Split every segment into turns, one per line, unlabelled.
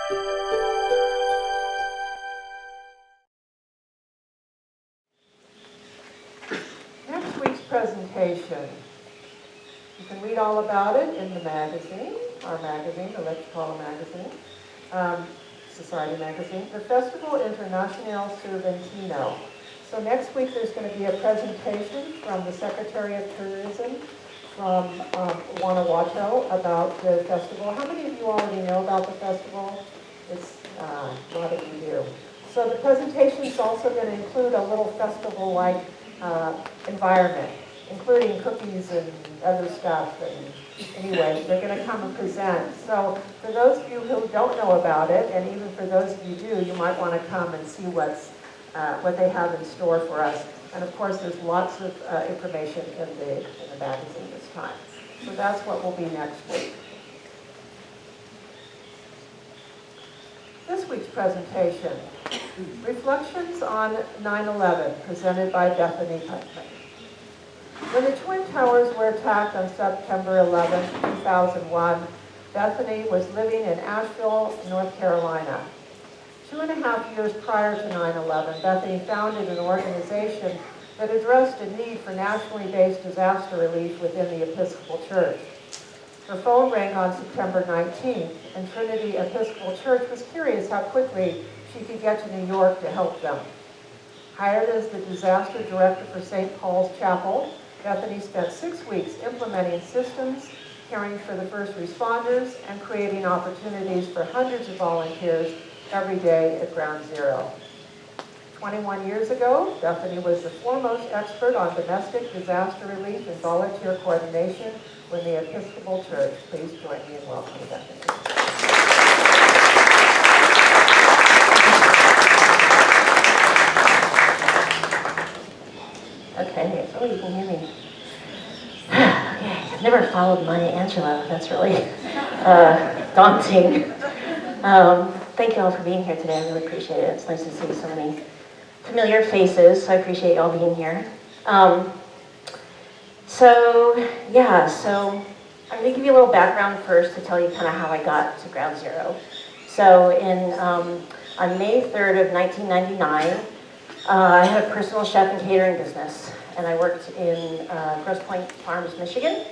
Next week's presentation. You can read all about it in the magazine, our magazine, the Let's Call a Magazine, Society magazine, the Festival Internacional Cervantino. So next week there's going to be a presentation from the Secretary of Tourism from Guanajuato about the festival. How many of you already know about the festival? It's a lot of you do. So the presentation is also going to include a little festival-like environment, including cookies and other stuff. And anyway, they're going to come and present. So for those of you who don't know about it, and even for those of you who do, you might want to come and see what they have in store for us. And of course, there's lots of information in the magazine this time. So that's what will be next week. This week's presentation, Reflections on 9/11, presented by Bethany Putnam. When the Twin Towers were attacked on September 11, 2001, Bethany was living in Asheville, North Carolina. 2.5 years prior to 9/11, Bethany founded an organization that addressed a need for nationally based disaster relief within the Episcopal Church. Her phone rang on September 19th, and Trinity Episcopal Church was curious how quickly she could get to New York to help them. Hired as the disaster director for St. Paul's Chapel, Bethany spent 6 weeks implementing systems, caring for the first responders, and creating opportunities for hundreds of volunteers every day at Ground Zero. 21 years ago, Bethany was the foremost expert on domestic disaster relief and volunteer coordination with the Episcopal Church. Please join me in welcoming Bethany.
Okay, oh, you can hear me. Okay, I've never followed Maya Angelou. That's really daunting. Thank you all for being here today. I really appreciate it. It's nice to see so many familiar faces, so I appreciate you all being here. So I'm going to give you a little background first to tell you kind of how I got to Ground Zero. So on May 3rd of 1999, I had a personal chef and catering business, and I worked in Grosse Pointe Farms, Michigan.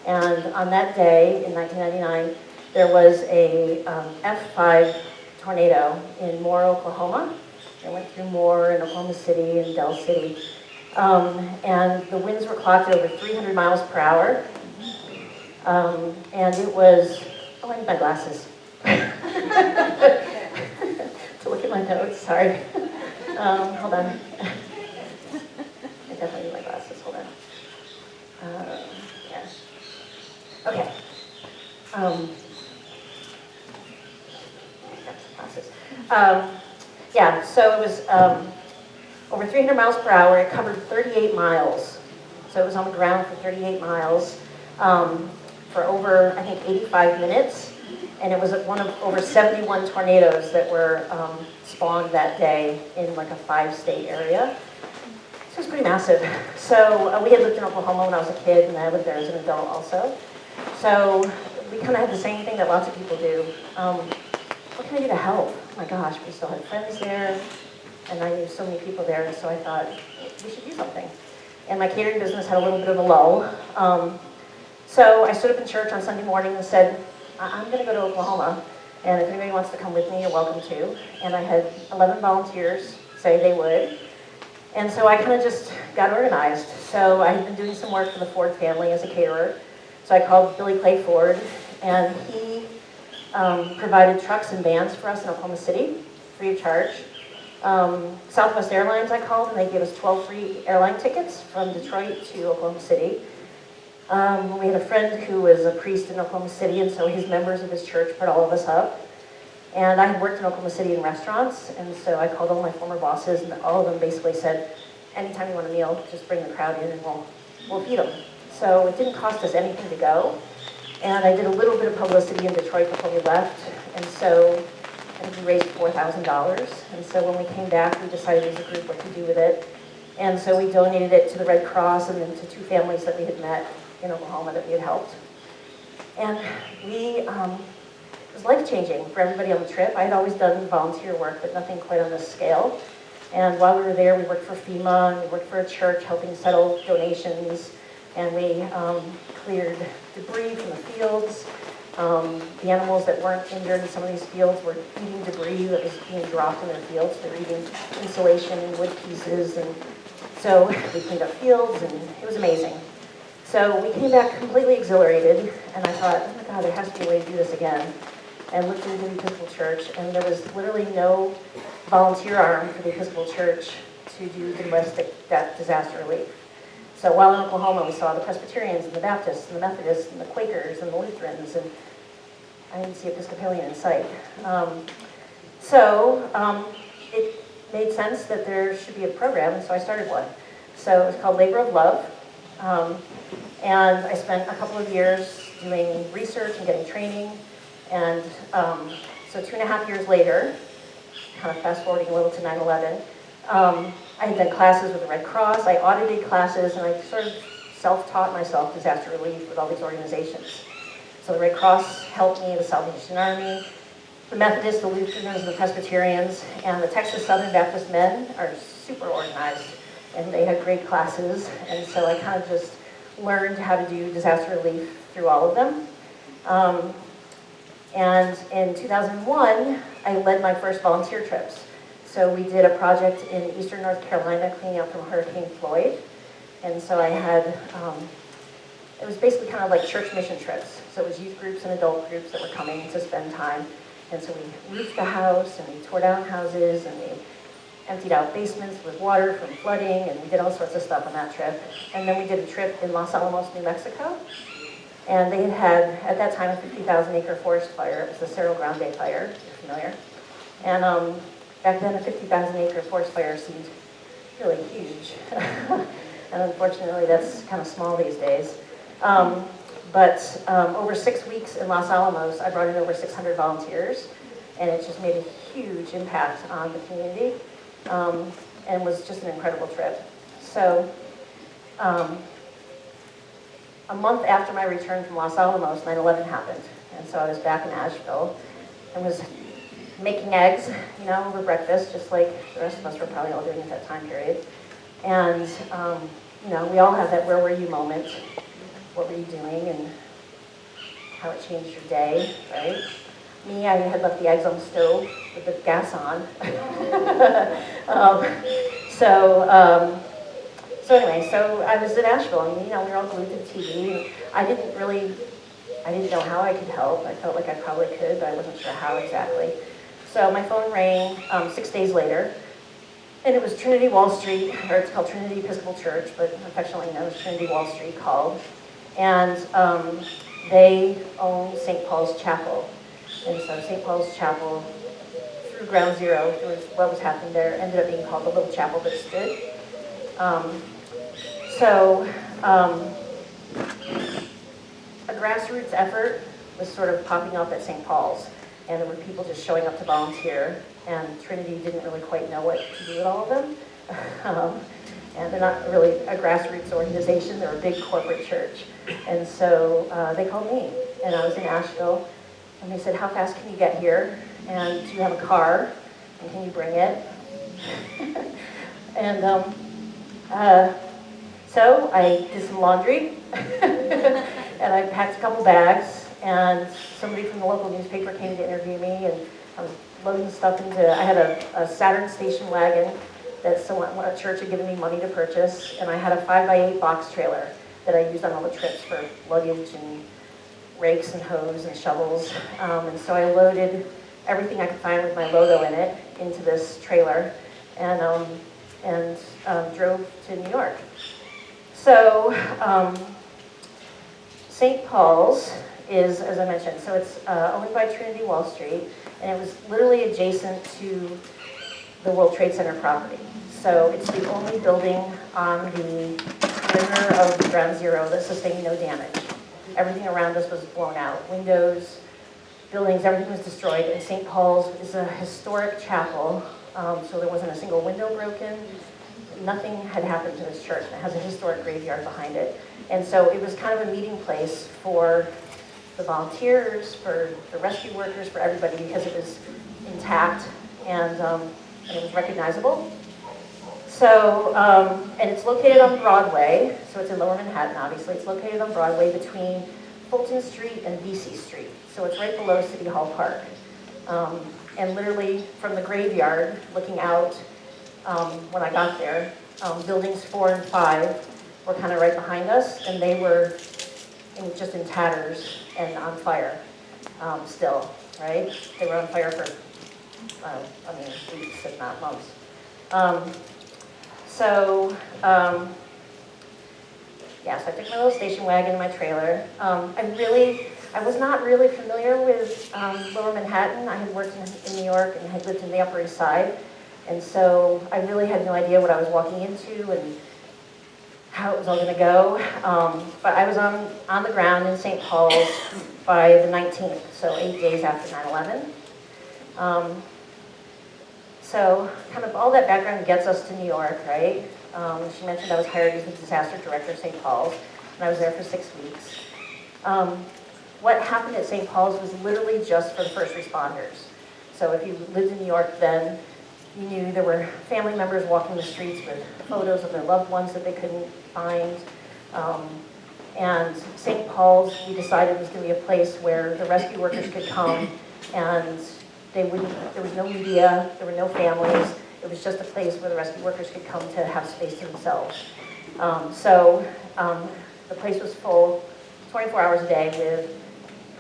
And on that day in 1999, there was a F5 tornado in Moore, Oklahoma. It went through Moore and Oklahoma City and Del City. And the winds were clocked at over 300 miles per hour. And it was, oh, I need my glasses. To look at my notes, sorry. Hold on. I definitely need my glasses, hold on. Yes. Okay. Glasses. Yeah, so it was over 300 miles per hour. It covered 38 miles. So it was on the ground for 38 miles for over, I think, 85 minutes. And it was one of over 71 tornadoes that were spawned that day in like a 5-state area. So it was pretty massive. So we had lived in Oklahoma when I was a kid, and I lived there as an adult also. So we kind of had the same thing that lots of people do. What can I do to help? Oh my gosh, we still had friends there, and I knew so many people there, and so I thought, we should do something. And my catering business had a little bit of a lull. So I stood up in church on Sunday morning and said, I'm going to go to Oklahoma, and if anybody wants to come with me, you're welcome to. And I had 11 volunteers say they would. And so I kind of just got organized. So I had been doing some work for the Ford family as a caterer. So I called Billy Clay Ford, and he provided trucks and vans for us in Oklahoma City, free of charge. Southwest Airlines I called, and they gave us 12 free airline tickets from Detroit to Oklahoma City. We had a friend who was a priest in Oklahoma City, and so his members of his church put all of us up. And I had worked in Oklahoma City in restaurants, and so I called all my former bosses, and all of them basically said, anytime you want a meal, just bring the crowd in and we'll feed them. So it didn't cost us anything to go. And I did a little bit of publicity in Detroit before we left, and so I think we raised $4,000. And so when we came back, we decided as a group what to do with it. And so we donated it to the Red Cross and then to 2 families that we had met in Oklahoma that we had helped. And it was life-changing for everybody on the trip. I had always done volunteer work, but nothing quite on this scale. And while we were there, we worked for FEMA, and we worked for a church helping settle donations, and we cleared debris from the fields. The animals that weren't injured in some of these fields were eating debris that was being dropped in their fields. They were eating insulation and wood pieces, and so we cleaned up fields, and it was amazing. So we came back completely exhilarated, and I thought, oh my God, there has to be a way to do this again. And looked into the Episcopal Church, and there was literally no volunteer arm for the Episcopal Church to do domestic disaster relief. So while in Oklahoma, we saw the Presbyterians and the Baptists and the Methodists and the Quakers and the Lutherans, and I didn't see Episcopalian in sight. It made sense that there should be a program, and so I started one. So it was called Labor of Love, and I spent a couple of years doing research and getting training, and so 2.5 years later, kind of fast forwarding a little to 9/11, I had done classes with the Red Cross, I audited classes, and I sort of self-taught myself disaster relief with all these organizations. So the Red Cross helped me, the Salvation Army, the Methodists, the Lutherans, and the Presbyterians, and the Texas Southern Baptist Men are super organized, and they had great classes, and so I kind of just learned how to do disaster relief through all of them. And in 2001, I led my first volunteer trips. So we did a project in eastern North Carolina cleaning up from Hurricane Floyd. And so I had, it was basically kind of like church mission trips. So it was youth groups and adult groups that were coming to spend time. And so we roofed the house, and we tore down houses, and we emptied out basements with water from flooding, and we did all sorts of stuff on that trip. And then we did a trip in Los Alamos, New Mexico. And they had, at that time, a 50,000-acre forest fire. It was the Cerro Grande fire, if you're familiar. And back then, a 50,000-acre forest fire seemed really huge. And unfortunately, that's kind of small these days. But over 6 weeks in Los Alamos, I brought in over 600 volunteers, and it just made a huge impact on the community, and was just an incredible trip. So a month after my return from Los Alamos, 9/11 happened, and so I was back in Asheville and was making eggs, over breakfast, just like the rest of us were probably all doing at that time period. And we all have that "where were you" moment. What were you doing, and how it changed your day, right? Me, I had left the eggs on the stove with the gas on. So anyway, so I was in Asheville, and we were all glued to the TV, and I didn't know how I could help. I felt like I probably could, but I wasn't sure how exactly. So my phone rang 6 days later, and it was Trinity Wall Street, or it's called Trinity Episcopal Church, but affectionately known as Trinity Wall Street, called. And they own St. Paul's Chapel. And so St. Paul's Chapel, through Ground Zero, through what was happening there, ended up being called the Little Chapel That Stood. A grassroots effort was sort of popping up at St. Paul's, and there were people just showing up to volunteer, and Trinity didn't really quite know what to do with all of them. And they're not really a grassroots organization, they're a big corporate church. And so they called me, and I was in Asheville, and they said, how fast can you get here? And do you have a car? And can you bring it? And so I did some laundry, and I packed a couple bags, and somebody from the local newspaper came to interview me, and I was loading stuff into, I had a Saturn station wagon that a church had given me money to purchase, and I had a 5x8 box trailer that I used on all the trips for luggage and rakes and hoes and shovels. And so I loaded everything I could find with my logo in it into this trailer, and drove to New York. So St. Paul's is, as I mentioned, so it's owned by Trinity Wall Street, and it was literally adjacent to the World Trade Center property. So it's the only building on the perimeter of Ground Zero that sustained no damage. Everything around us was blown out. Windows, buildings, everything was destroyed. And St. Paul's is a historic chapel, so there wasn't a single window broken. Nothing had happened to this church, and it has a historic graveyard behind it. And so it was kind of a meeting place for the volunteers, for the rescue workers, for everybody, because it was intact and it was recognizable. So, and it's located on Broadway, so it's in Lower Manhattan, obviously. It's located on Broadway between Fulton Street and VC Street. So it's right below City Hall Park. And literally from the graveyard, looking out, when I got there, buildings 4 and 5 were kind of right behind us, and they were just in tatters and on fire still, right? They were on fire for, weeks, if not months. So I took my little station wagon and my trailer. I was not really familiar with Lower Manhattan. I had worked in New York and had lived in the Upper East Side. And so I really had no idea what I was walking into and how it was all going to go. But I was on the ground in St. Paul's by the 19th, so 8 days after 9/11. So kind of all that background gets us to New York, right? She mentioned I was hired as the disaster director of St. Paul's, and I was there for 6 weeks. What happened at St. Paul's was literally just for the first responders. So if you lived in New York then, you knew there were family members walking the streets with photos of their loved ones that they couldn't find. And St. Paul's, we decided, was going to be a place where the rescue workers could come, and there was no media, there were no families. It was just a place where the rescue workers could come to have space to themselves. The place was full 24 hours a day with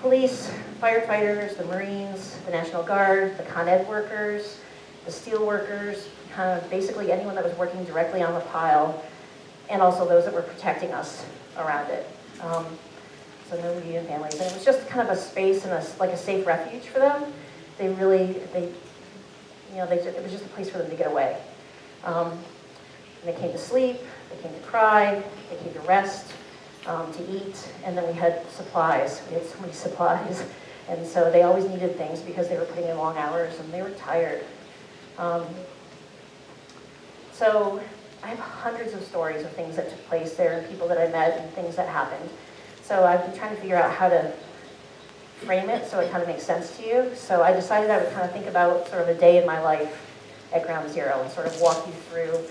police, firefighters, the Marines, the National Guard, the Con Ed workers, the steel workers, kind of basically anyone that was working directly on the pile, and also those that were protecting us around it. So no media and families. And it was just kind of a space and like a safe refuge for them. It was just a place for them to get away. And they came to sleep, they came to cry, they came to rest, to eat, and then we had supplies. We had so many supplies. And so they always needed things because they were putting in long hours and they were tired. So I have hundreds of stories of things that took place there and people that I met and things that happened. So I've been trying to figure out how to frame it so it kind of makes sense to you. So I decided I would kind of think about sort of a day in my life at Ground Zero and sort of walk you through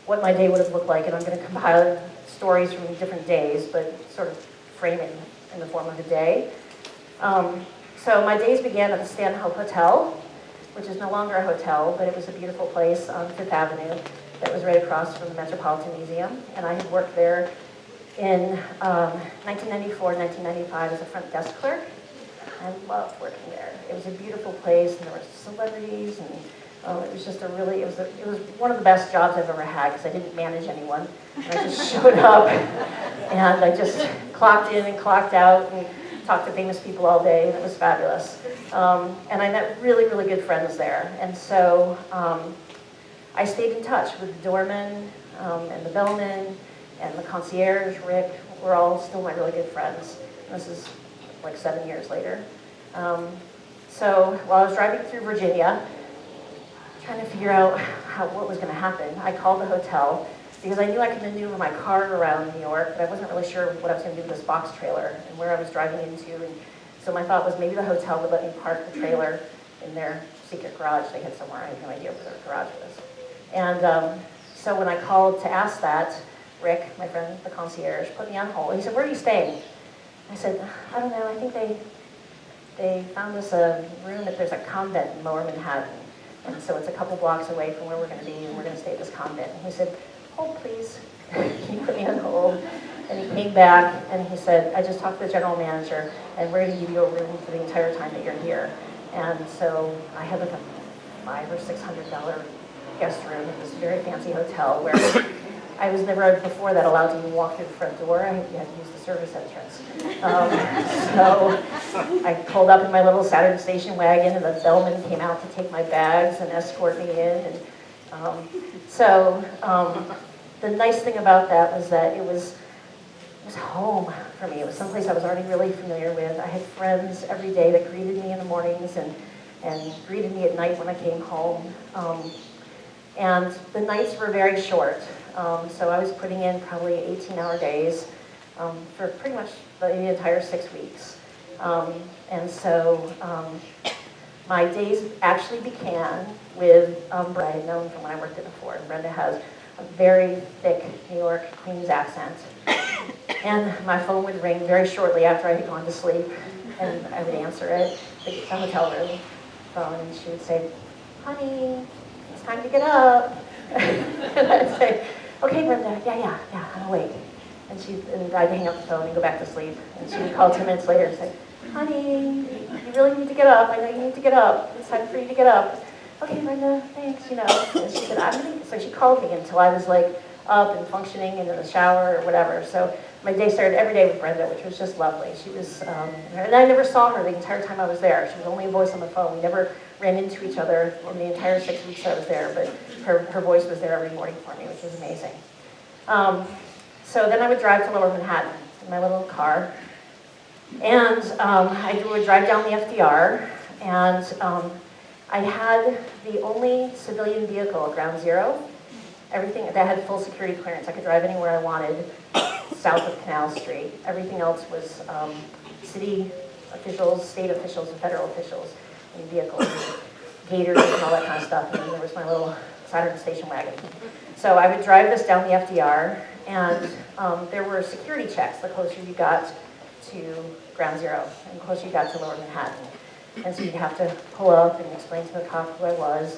what my day would have looked like. And I'm going to compile stories from different days, but sort of frame it in the form of a day. So my days began at the Stanhope Hotel, which is no longer a hotel, but it was a beautiful place on Fifth Avenue that was right across from the Metropolitan Museum. And I had worked there in 1994, 1995 as a front desk clerk. I loved working there. It was a beautiful place, and there were celebrities, and it was just it was one of the best jobs I've ever had because I didn't manage anyone. And I just showed up, and I just clocked in and clocked out and talked to famous people all day, and it was fabulous. And I met really, really good friends there. And so I stayed in touch with the doorman and the bellman and the concierge, Rick. We're all still my really good friends. And this is like 7 years later. So while I was driving through Virginia, trying to figure out what was going to happen, I called the hotel because I knew I could maneuver my car around New York, but I wasn't really sure what I was going to do with this box trailer and where I was driving into. And so my thought was maybe the hotel would let me park the trailer in their secret garage they had somewhere. I had no idea where their garage was. And so when I called to ask that, Rick, my friend, the concierge, put me on hold. He said, "Where are you staying?" I said, "I don't know. I think they found us a room that there's a convent in Lower Manhattan. And so it's a couple blocks away from where we're going to be, and we're going to stay at this convent." And he said, "Hold, please." He put me on hold. And he came back, and he said, "I just talked to the general manager, and we're going to give you a room for the entire time that you're here." And so I had like a $500 or $600 guest room at this very fancy hotel where I was never before that allowed to even walk through the front door. You had to use the service entrance. So I pulled up in my little Saturn station wagon, and the bellman came out to take my bags and escort me in. And the nice thing about that was that it was home for me. It was someplace I was already really familiar with. I had friends every day that greeted me in the mornings and greeted me at night when I came home. And the nights were very short. So I was putting in probably 18-hour days for pretty much the entire 6 weeks. And so my days actually began with Brenda, I had known from when I worked at before. And Brenda has a very thick New York Queens accent. And my phone would ring very shortly after I had gone to sleep, and I would answer it, the hotel room phone, and she would say, "Honey, it's time to get up." And I'd say, "Okay, Brenda, yeah, I'm awake." And I'd hang up the phone and go back to sleep. And she would call 10 minutes later and say, "Honey, you really need to get up. I know you need to get up. It's time for you to get up." "Okay, Brenda, thanks, you know." And she said, so she called me until I was like up and functioning and in the shower or whatever. So my day started every day with Brenda, which was just lovely. She was, and I never saw her the entire time I was there. She was only a voice on the phone. We never ran into each other in the entire 6 weeks I was there, but her voice was there every morning for me, which was amazing. So then I would drive to Lower Manhattan in my little car, and I would drive down the FDR, and I had the only civilian vehicle at Ground Zero. Everything that had full security clearance. I could drive anywhere I wanted south of Canal Street. Everything else was city officials, state officials, and federal officials in vehicles, and gators and all that kind of stuff. And then there was my little Saturn station wagon. So I would drive this down the FDR, and there were security checks the closer you got to Ground Zero and the closer you got to Lower Manhattan. And so you'd have to pull up and explain to the cop who I was.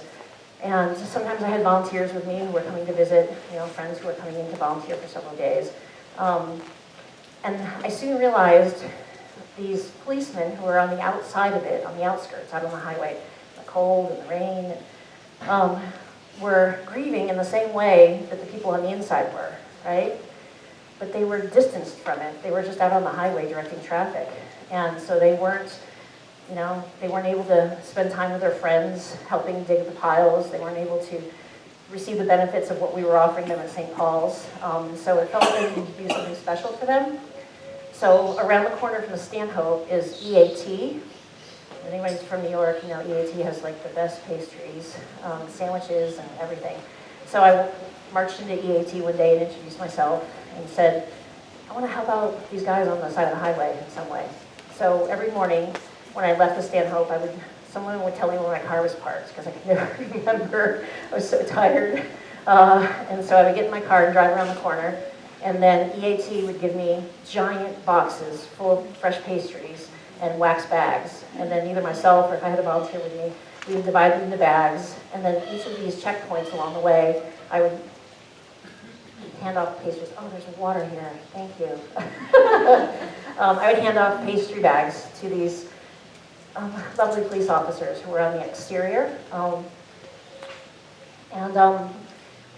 And sometimes I had volunteers with me who were coming to visit, friends who were coming in to volunteer for several days. And I soon realized these policemen who were on the outside of it, on the outskirts, out on the highway, the cold and the rain, were grieving in the same way that the people on the inside were, right? But they were distanced from it. They were just out on the highway directing traffic. And so they weren't able to spend time with their friends, helping dig the piles. They weren't able to receive the benefits of what we were offering them at St. Paul's. So it felt like they needed to do something special for them. So around the corner from the Stanhope is EAT. If anybody's from New York, EAT has like the best pastries, sandwiches, and everything. So I marched into EAT one day and introduced myself and said, "I want to help out these guys on the side of the highway in some way." So every morning, when I left the Stanhope, someone would tell me where my car was parked because I could never remember. I was so tired. And so I would get in my car and drive around the corner, and then EAT would give me giant boxes full of fresh pastries and wax bags. And then either myself or if I had a volunteer with me, we would divide them into bags. And then each of these checkpoints along the way, I would hand off pastries. Oh, there's water here. Thank you. I would hand off pastry bags to these lovely police officers who were on the exterior.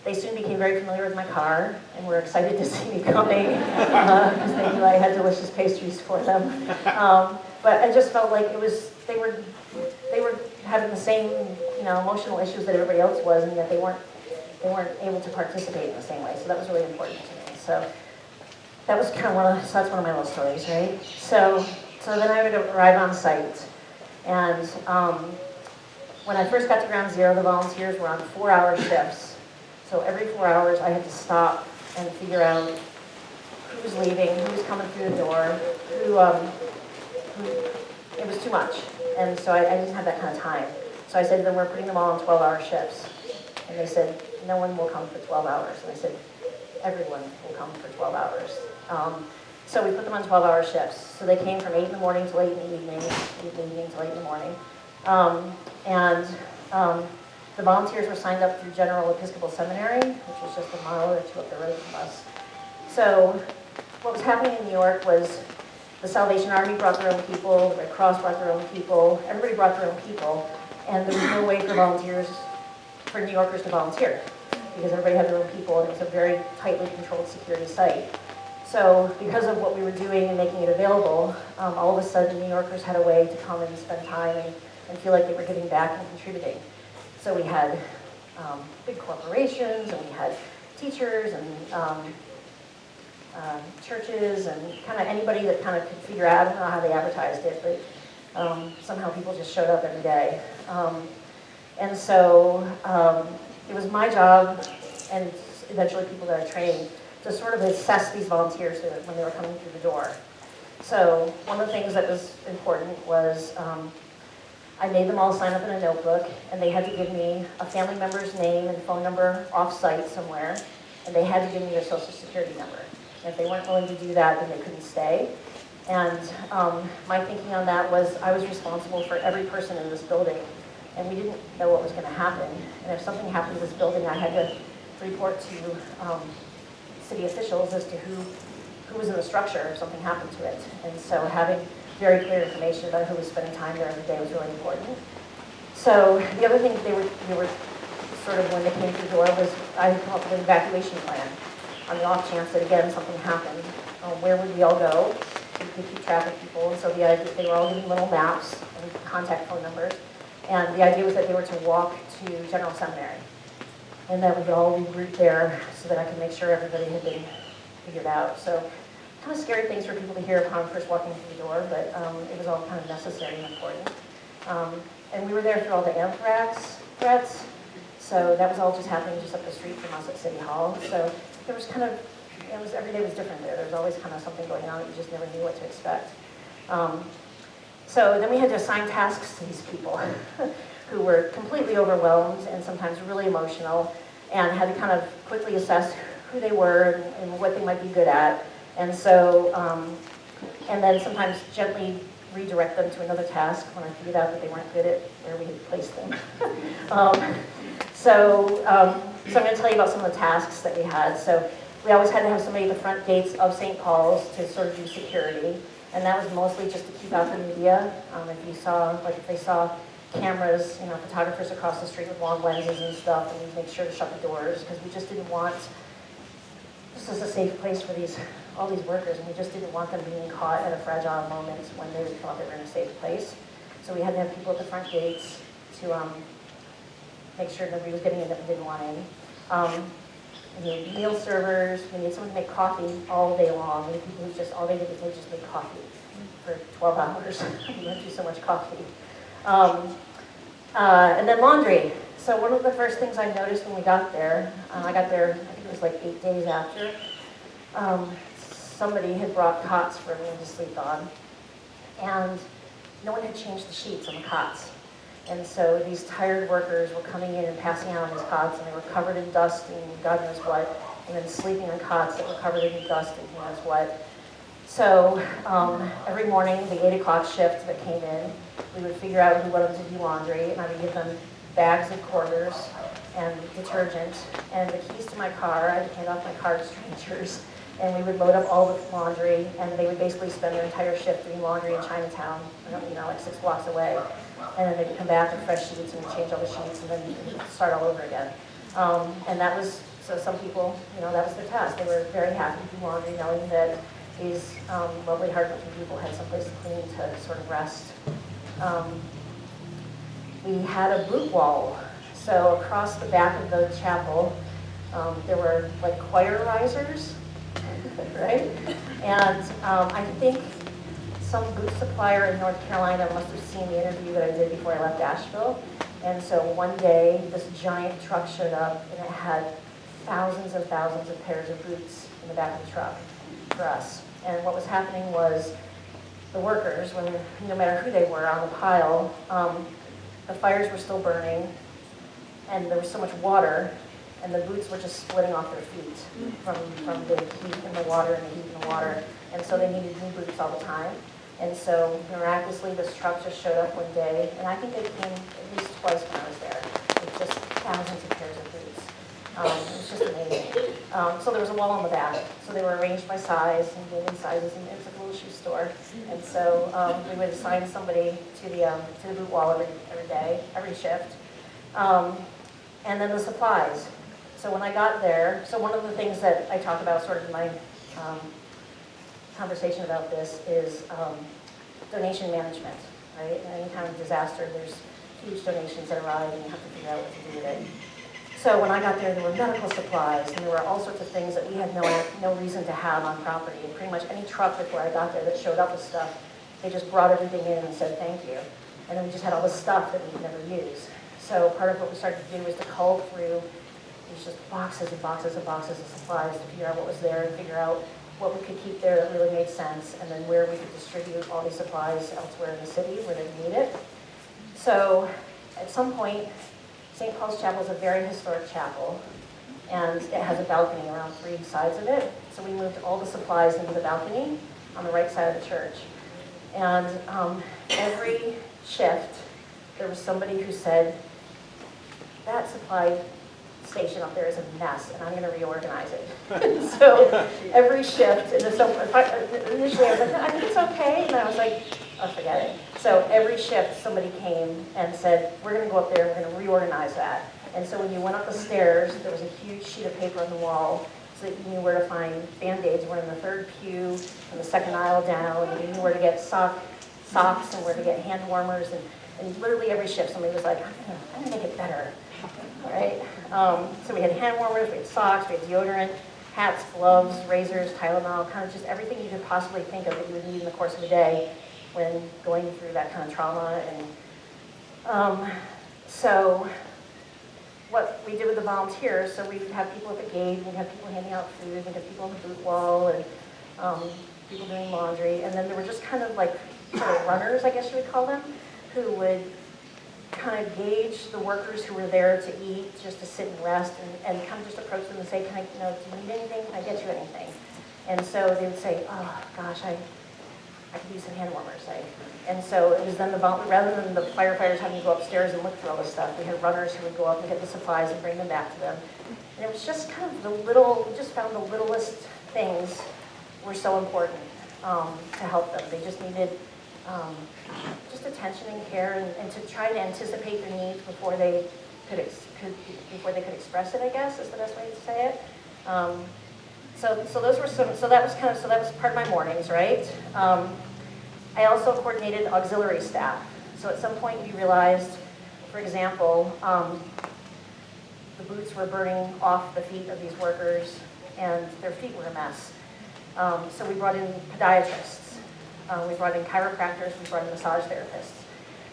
They soon became very familiar with my car and were excited to see me coming because they knew I had delicious pastries for them. But I just felt like they were having the same emotional issues that everybody else was, and yet they weren't able to participate in the same way. So that was really important to me. So that was kind of that's one of my little stories, right? So then I would arrive on site. And when I first got to Ground Zero, the volunteers were on 4-hour shifts. So every 4 hours, I had to stop and figure out who was leaving, who was coming through the door, it was too much. And so I didn't have that kind of time. So I said to them, "We're putting them all on 12-hour shifts." And they said, "No one will come for 12 hours. And I said, "Everyone will come for 12 hours. So we put them on 12-hour shifts. So they came from 8 in the morning to late in the evening, 8 in the evening to late in the morning. The volunteers were signed up through General Episcopal Seminary, which was just a mile or two up the road from us. So what was happening in New York was the Salvation Army brought their own people, the Red Cross brought their own people, everybody brought their own people, and there was no way for New Yorkers to volunteer, because everybody had their own people, and it was a very tightly controlled security site. So because of what we were doing and making it available, all of a sudden New Yorkers had a way to come and spend time and feel like they were giving back and contributing. So we had big corporations, and we had teachers and churches, and kind of anybody that kind of could figure out, I don't know how they advertised it, but somehow people just showed up every day. And so it was my job, and eventually people that I trained, to sort of assess these volunteers when they were coming through the door. So one of the things that was important was I made them all sign up in a notebook, and they had to give me a family member's name and phone number off-site somewhere, and they had to give me their social security number. And if they weren't willing to do that, then they couldn't stay. And my thinking on that was I was responsible for every person in this building, and we didn't know what was going to happen. And if something happened to this building, I had to report to city officials as to who was in the structure if something happened to it. And so having very clear information about who was spending time there every day was really important. So the other thing they were sort of, when they came through the door, was I had come up with an evacuation plan on the off chance that, again, something happened. Where would we all go? We could keep track of people. And so the idea, they were all given little maps and contact phone numbers. And the idea was that they were to walk to General Seminary, and that we could all regroup there so that I could make sure everybody had been figured out. So kind of scary things for people to hear upon first walking through the door, but it was all kind of necessary and important. And we were there through all the anthrax threats, so that was all just happening just up the street from us at City Hall. So there was kind of, every day was different there. There was always kind of something going on that you just never knew what to expect. So then we had to assign tasks to these people who were completely overwhelmed and sometimes really emotional, and had to kind of quickly assess who they were and what they might be good at. And so, and then sometimes gently redirect them to another task when I figured out that they weren't good at where we had placed them. So I'm going to tell you about some of the tasks that we had. So we always had to have somebody at the front gates of St. Paul's to sort of do security. And that was mostly just to keep out the media. If they saw cameras, photographers across the street with long lenses and stuff, and we'd make sure to shut the doors, because we just didn't want, this is a safe place for all these workers, and we just didn't want them being caught at a fragile moment when they thought they were in a safe place. So we had to have people at the front gates to make sure nobody was getting in that we didn't want in. We need meal servers. We need someone to make coffee all day long. We need people who just, all they did was they just make coffee for 12 hours. We went through so much coffee. And then laundry. So one of the first things I noticed when we got there, I got there, I think it was like 8 days after, somebody had brought cots for me to sleep on. And no one had changed the sheets on the cots. And so these tired workers were coming in and passing out on these cots, and they were covered in dust and God knows what, and then sleeping on cots that were covered in dust and who knows what. So every morning, the 8 o'clock shift that came in, we would figure out who wanted to do laundry, and I would give them bags of quarters and detergent and the keys to my car. I would hand off my car to strangers, and we would load up all the laundry, and they would basically spend their entire shift doing laundry in Chinatown, like 6 blocks away. And then they'd come back with fresh sheets, and we'd change all the sheets, and then start all over again. And that was, so some people, that was their task. They were very happy to do laundry, knowing that these lovely, hardworking people had someplace to clean to sort of rest. We had a boot wall. So across the back of the chapel, there were like choir risers, right? And I think some boot supplier in North Carolina must have seen the interview that I did before I left Asheville. And so one day, this giant truck showed up, and it had thousands and thousands of pairs of boots in the back of the truck for us. And what was happening was the workers, no matter who they were on the pile, the fires were still burning, and there was so much water, and the boots were just splitting off their feet from the heat in the water and the heat in the water. And so they needed new boots all the time. And so miraculously, this truck just showed up one day, and I think they came at least twice when I was there, with just thousands of pairs of boots. It was just amazing. So there was a wall on the back. So they were arranged by size and given sizes, and it was like a little shoe store. And so we would assign somebody to the boot wall every day, every shift. And then the supplies. So when I got there, so one of the things that I talk about sort of in my conversation about this is donation management, right? In any kind of disaster, there's huge donations that arrive, and you have to figure out what to do with it. So when I got there were medical supplies, and there were all sorts of things that we had no reason to have on property. And pretty much any truck before I got there that showed up with stuff, they just brought everything in and said thank you. And then we just had all this stuff that we could never use. So part of what we started to do was to cull through these just boxes and boxes and boxes of supplies to figure out what was there and figure out what we could keep there that really made sense, and then where we could distribute all these supplies elsewhere in the city where they need it. So at some point, St. Paul's Chapel is a very historic chapel, and it has a balcony around 3 sides of it. So we moved all the supplies into the balcony on the right side of the church. And every shift, there was somebody who said, that supply station up there is a mess, and I'm going to reorganize it. So every shift, and so initially I was like, I think it's okay, and I was like, oh, forget it. So every shift, somebody came and said, we're going to go up there, we're going to reorganize that. And so when you went up the stairs, there was a huge sheet of paper on the wall so that you knew where to find Band-Aids. We're in the 3rd pew, from the 2nd aisle down, and you knew where to get socks and where to get hand warmers, and literally every shift somebody was like, I'm going to make it better. Right? So we had hand warmers, we had socks, we had deodorant, hats, gloves, razors, Tylenol, kind of just everything you could possibly think of that you would need in the course of a day when going through that kind of trauma. And so what we did with the volunteers, so we would have people at the gate, we'd have people handing out food, we'd have people on the boot wall, and people doing laundry, and then there were just kind of like sort of runners, I guess you would call them, who would kind of gauge the workers who were there to eat, just to sit and rest, and kind of just approach them and say, do you need anything? Can I get you anything? And so they would say, oh gosh, I could use some hand warmers. And so it was then rather than the firefighters having to go upstairs and look through all this stuff, we had runners who would go up and get the supplies and bring them back to them. And it was just kind of we just found the littlest things were so important to help them. They just needed just attention and care, and to try to anticipate their needs before they could express it, I guess is the best way to say it. So those were so that was part of my mornings, right? I also coordinated auxiliary staff. So at some point we realized, for example, the boots were burning off the feet of these workers, and their feet were a mess. So we brought in podiatrists. We brought in chiropractors, we brought in massage therapists.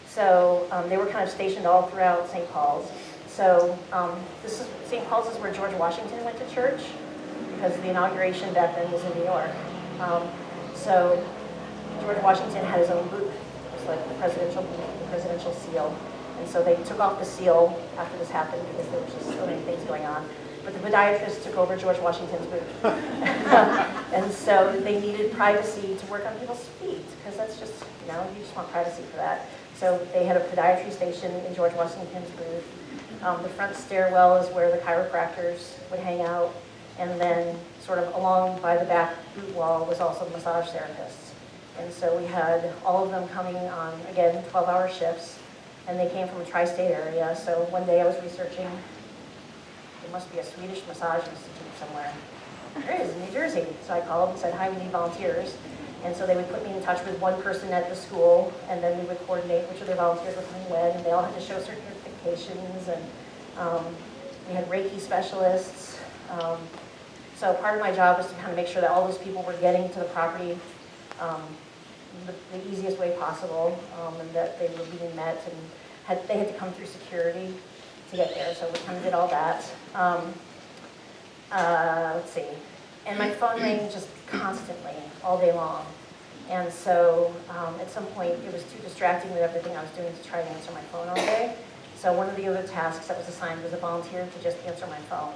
So they were kind of stationed all throughout St. Paul's. So St. Paul's is where George Washington went to church, because the inauguration back then was in New York. So George Washington had his own booth. It was like the presidential seal. And so they took off the seal after this happened because there was just so many things going on. But the podiatrist took over George Washington's booth. And so they needed privacy to work on people's feet, because that's just, you just want privacy for that. So they had a podiatry station in George Washington's booth. The front stairwell is where the chiropractors would hang out. And then sort of along by the back boot wall was also massage therapists. And so we had all of them coming on, again, 12-hour shifts. And they came from a tri-state area. So one day I was researching, there must be a Swedish massage institute somewhere. There is, in New Jersey. So I called and said, hi, we need volunteers. And so they would put me in touch with one person at the school, and then we would coordinate which of their volunteers were coming when, and they all had to show certifications, and we had Reiki specialists. So part of my job was to kind of make sure that all those people were getting to the property the easiest way possible, and that they were being met, and they had to come through security to get there, so we kind of did all that. Let's see. And my phone rang just constantly, all day long. And so at some point, it was too distracting with everything I was doing to try to answer my phone all day. So one of the other tasks that was assigned was a volunteer to just answer my phone.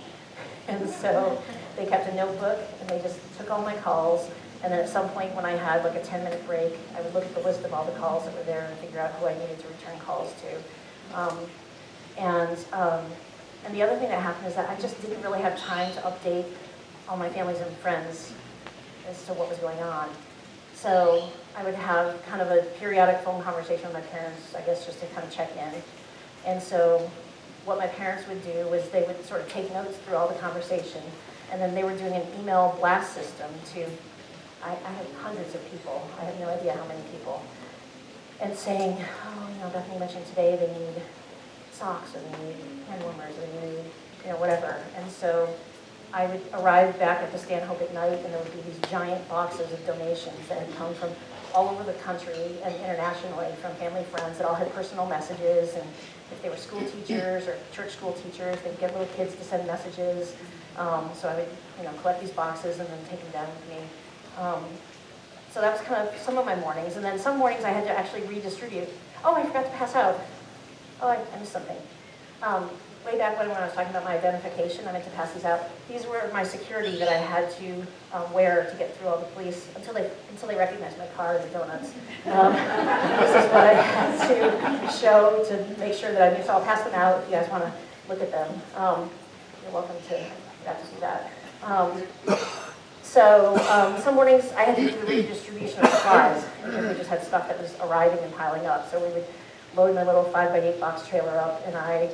And so they kept a notebook, and they just took all my calls. And then at some point when I had like a 10-minute break, I would look at the list of all the calls that were there and figure out who I needed to return calls to. And the other thing that happened is that I just didn't really have time to update all my families and friends as to what was going on. So I would have kind of a periodic phone conversation with my parents, I guess just to kind of check in. And so what my parents would do was they would sort of take notes through all the conversation, and then they were doing an email blast system to, I have hundreds of people, I have no idea how many people, and saying, Bethany mentioned today they need socks, or they need hand warmers, or they need, whatever. And so I would arrive back at the Stanhope at night, and there would be these giant boxes of donations that had come from all over the country and internationally from family friends that all had personal messages, and if they were school teachers or church school teachers, they'd get little kids to send messages. So I would, collect these boxes and then take them down with me. So that was kind of some of my mornings. And then some mornings I had to actually redistribute. Oh, I forgot to pass out. Oh, I missed something. Way back when I was talking about my identification, I meant to pass these out. These were my security that I had to wear to get through all the police until they recognized my car and the donuts. This is what I had to show to make sure that I knew. So I'll pass them out if you guys want to look at them. You're welcome to do that. Some mornings I had to do the redistribution of supplies because we just had stuff that was arriving and piling up. So we would load my little 5x8 box trailer up, and I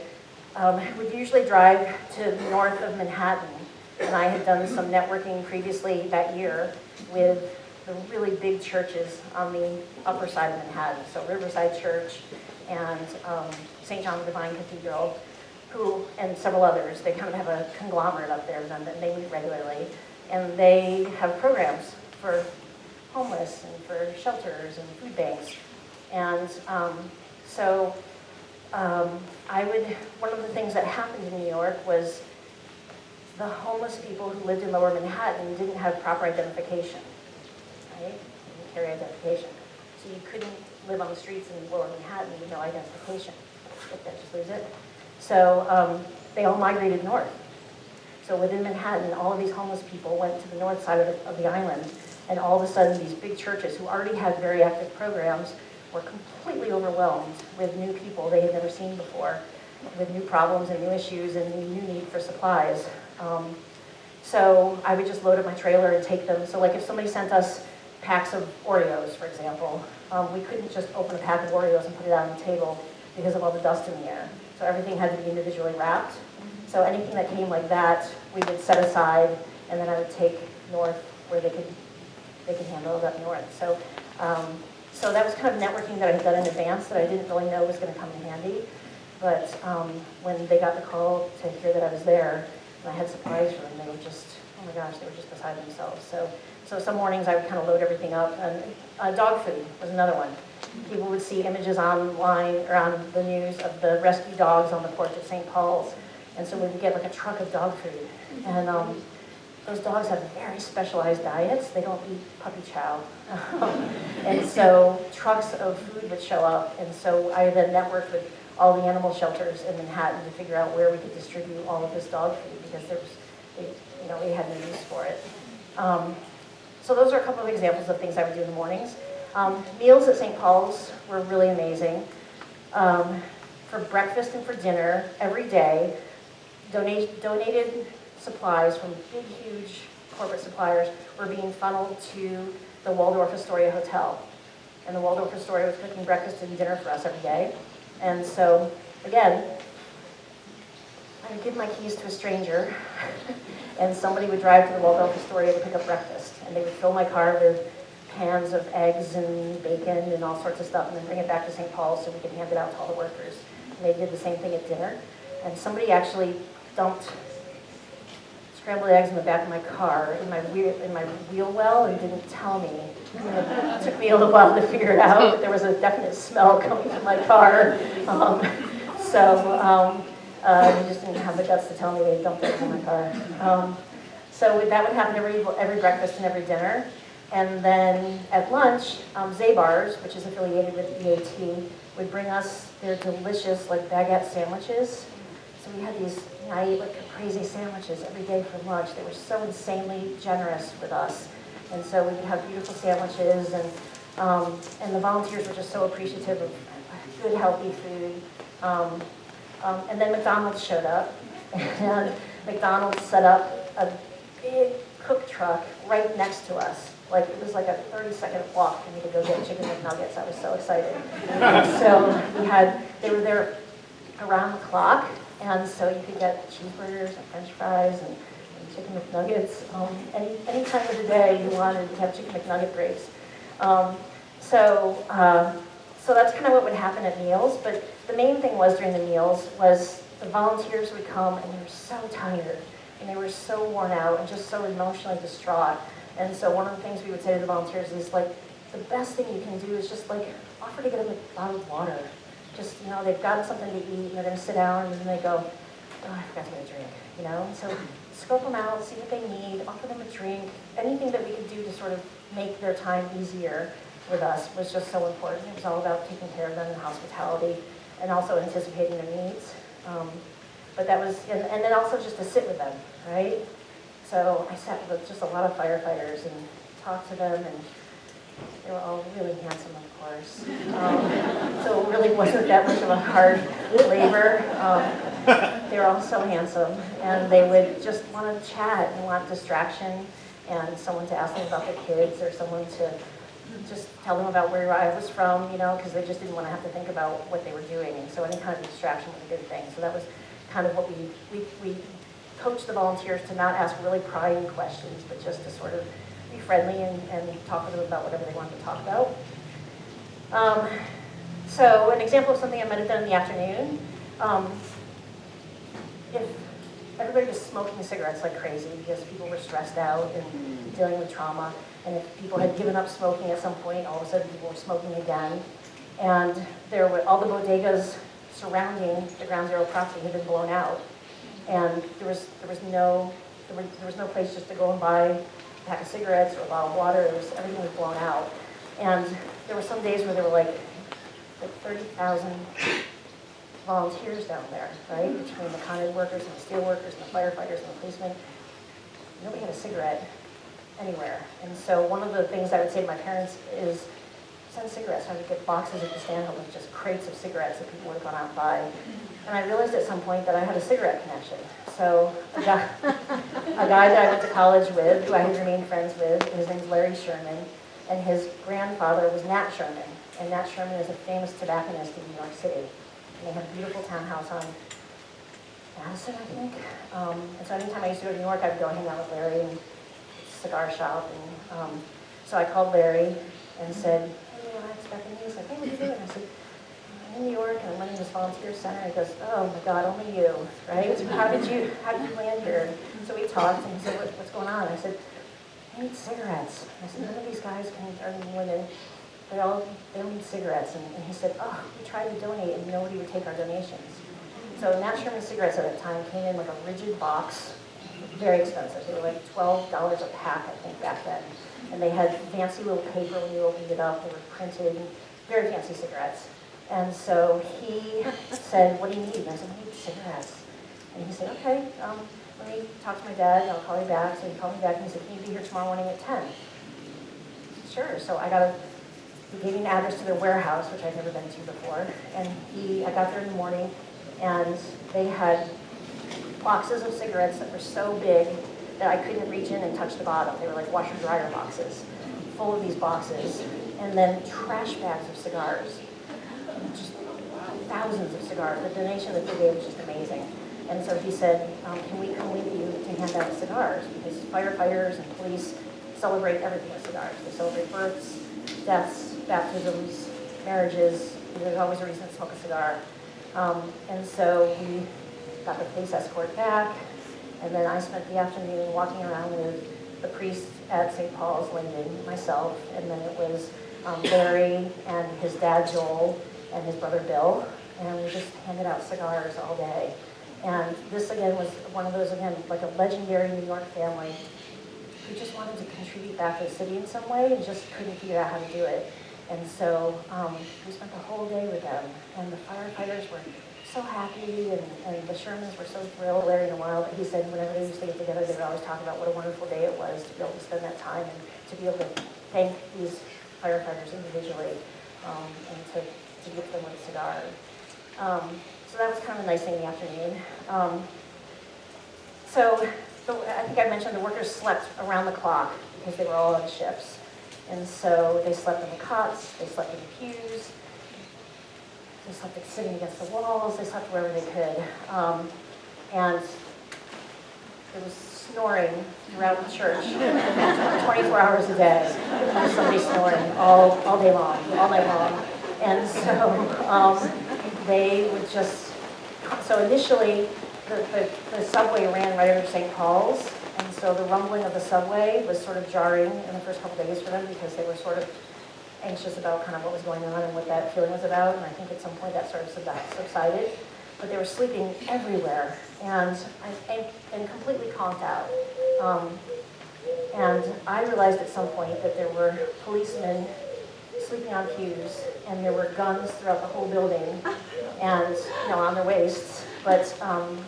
would usually drive to north of Manhattan. And I had done some networking previously that year with the really big churches on the upper side of Manhattan. So Riverside Church and St. John the Divine Cathedral, and several others. They kind of have a conglomerate up there, and they meet regularly. And they have programs for homeless and for shelters and food banks. And one of the things that happened in New York was the homeless people who lived in Lower Manhattan didn't have proper identification, right? They didn't carry identification. So you couldn't live on the streets in Lower Manhattan with no identification. That just lose it. So they all migrated north. So within Manhattan, all of these homeless people went to the north side of the island, and all of a sudden these big churches who already had very active programs were completely overwhelmed with new people they had never seen before, with new problems and new issues and new need for supplies. So I would just load up my trailer and take them. So like if somebody sent us packs of Oreos, for example, we couldn't just open a pack of Oreos and put it out on the table because of all the dust in the air. So everything had to be individually wrapped. So anything that came like that, we would set aside, and then I would take north where they could handle it up north. So that was kind of networking that I had done in advance that I didn't really know was going to come in handy. But when they got the call to hear that I was there, and I had supplies for them, they were just, oh my gosh, they were just beside themselves. So some mornings I would kind of load everything up. And dog food was another one. People would see images online or on the news of the rescue dogs on the porch at St. Paul's. And so we would get like a truck of dog food. And those dogs have very specialized diets. They don't eat puppy chow. And so trucks of food would show up. And so I then networked with all the animal shelters in Manhattan to figure out where we could distribute all of this dog food because we had no use for it. So those are a couple of examples of things I would do in the mornings. Meals at St. Paul's were really amazing. For breakfast and for dinner, every day, donated supplies from big, huge corporate suppliers were being funneled to the Waldorf Astoria Hotel. And the Waldorf Astoria was cooking breakfast and dinner for us every day. And so, again, I would give my keys to a stranger, and somebody would drive to the Waldorf Astoria to pick up breakfast. And they would fill my car with pans of eggs and bacon and all sorts of stuff, and then bring it back to St. Paul so we could hand it out to all the workers. And they did the same thing at dinner. And somebody actually dumped scrambled eggs in the back of my car in my wheel well and didn't tell me. It took me a little while to figure it out, but there was a definite smell coming from my car. He just didn't have the guts to tell me they dumped eggs in my car. So that would happen every breakfast and every dinner. And then at lunch, Zabar's, which is affiliated with EAT, would bring us their delicious baguette sandwiches. So we had these, I ate crazy sandwiches every day for lunch. They were so insanely generous with us. And so we would have beautiful sandwiches, and the volunteers were just so appreciative of good, healthy food. And then McDonald's showed up, and McDonald's set up a big cook truck right next to us. It was like a 30-second walk for me to go get chicken McNuggets. I was so excited. So they were there around the clock, and so you could get cheeseburgers and French fries and chicken McNuggets. Any time of the day you wanted to have chicken McNugget breaks. So that's kind of what would happen at meals. But the main thing was during the meals was the volunteers would come and they were so tired and they were so worn out and just so emotionally distraught. And so one of the things we would say to the volunteers is the the best thing you can do is just like offer to get them a bottle of water. Just, they've got something to eat and they're gonna sit down and then they go, oh, I forgot to get a drink, So scope them out, see what they need, offer them a drink. Anything that we could do to sort of make their time easier with us was just so important. It was all about taking care of them and hospitality and also anticipating their needs. But that was, and then also just to sit with them, right? So I sat with just a lot of firefighters and talked to them, and they were all really handsome, of course. So it really wasn't that much of a hard labor. They were all so handsome, and they would just want to chat and want distraction, and someone to ask them about their kids, or someone to just tell them about where I was from, because they just didn't want to have to think about what they were doing. And so any kind of distraction was a good thing. So that was kind of what we coached the volunteers to not ask really prying questions, but just to sort of be friendly and talk with them about whatever they wanted to talk about. So an example of something I might have done in the afternoon, if everybody was smoking cigarettes like crazy because people were stressed out and dealing with trauma, and if people had given up smoking at some point, all of a sudden people were smoking again, and there were all the bodegas surrounding the Ground Zero property had been blown out, and there was no place just to go and buy a pack of cigarettes or a bottle of water. Everything was blown out, and there were some days where there were like 30,000 volunteers down there, right? Between the Con Ed workers and the steel workers and the firefighters and the policemen. Nobody had a cigarette anywhere. And so one of the things I would say to my parents is send cigarettes. I would get boxes at the stand with just crates of cigarettes that people would have gone out and buy. And I realized at some point that I had a cigarette connection. So a guy that I went to college with, who I had remained friends with, his name's Larry Sherman, and his grandfather was Nat Sherman. And Nat Sherman is a famous tobacconist in New York City. And they have a beautiful townhouse on Madison, I think. And so anytime I used to go to New York, I would go hang out with Larry and cigar shop. And so I called Larry and said, hey, I expect me. He's like, hey, what are you doing? I said, I'm in New York and I'm running this volunteer center. He goes, oh my God, only you, right? How did you land here? So we talked and he said, what's going on? I said, I need cigarettes. I said, none of these guys are women. They don't need cigarettes. And he said, oh, we tried to donate and nobody would take our donations. So Nat Sherman cigarettes at that time came in like a rigid box, very expensive. They were like $12 a pack, I think, back then. And they had fancy little paper when you opened it up. They were printed, very fancy cigarettes. And so he said, what do you need? And I said, I need cigarettes. And he said, okay, let me talk to my dad and I'll call you back. So he called me back and he said, can you be here tomorrow morning at 10? Sure. So he gave me an address to their warehouse, which I'd never been to before. And I got there in the morning and they had boxes of cigarettes that were so big that I couldn't reach in and touch the bottom. They were like washer dryer boxes, full of these boxes. And then trash bags of cigars. Just thousands of cigars. The donation that they gave was just amazing. And so he said, can we come with you to hand out cigars? Because firefighters and police celebrate everything with cigars. They celebrate births, deaths, baptisms, marriages. There's always a reason to smoke a cigar. And so we got the police escort back, and then I spent the afternoon walking around with the priest at St. Paul's, Linden, myself, and then it was Larry and his dad Joel and his brother Bill, and we just handed out cigars all day. And this again was one of those, again, like a legendary New York family who just wanted to contribute back to the city in some way and just couldn't figure out how to do it. And so we spent the whole day with them, and the firefighters were so happy, and the Shermans were so thrilled. Larry in a while, he said whenever they used to get together, they would always talk about what a wonderful day it was to be able to spend that time and to be able to thank these firefighters individually and to gift them with a cigar. So that was kind of a nice thing in the afternoon. So I think I mentioned the workers slept around the clock because they were all on shifts. And so they slept in the cots, they slept in the pews, they slept sitting against the walls, they slept wherever they could. And there was snoring throughout the church 24 hours a day. There was somebody snoring all day long, all night long. And so they would just, so initially the subway ran right over St. Paul's. And so the rumbling of the subway was sort of jarring in the first couple days for them because they were sort of anxious about kind of what was going on and what that feeling was about, and I think at some point that sort of subsided. But they were sleeping everywhere, and completely conked out. And I realized at some point that there were policemen sleeping on pews, and there were guns throughout the whole building, and on their waists, but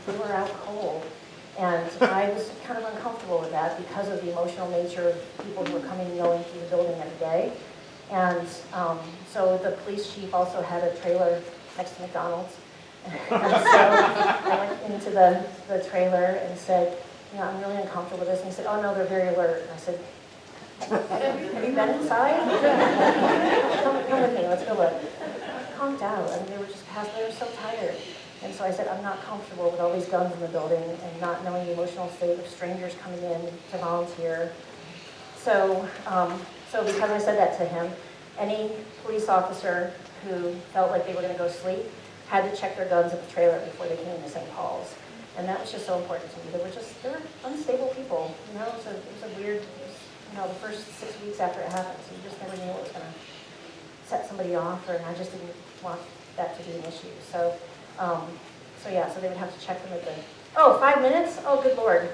they were out cold. And I was kind of uncomfortable with that because of the emotional nature of people who were coming and going through the building every day. And so the police chief also had a trailer next to McDonald's. And so I went into the trailer and said, I'm really uncomfortable with this. And he said, oh no, they're very alert. And I said, have you been inside? Come with me, let's go look. Calmed out. I mean, they were just they were so tired. And so I said, I'm not comfortable with all these guns in the building and not knowing the emotional state of strangers coming in to volunteer. So, so because I said that to him, any police officer who felt like they were going to go sleep had to check their guns at the trailer before they came into St. Paul's. And that was just so important to me. They were unstable people, so it was a weird, the first 6 weeks after it happened, so you just never knew what was going to set somebody off, and I just didn't want that to be an issue. So so they would have to check them at the, 5 minutes? Oh, good Lord.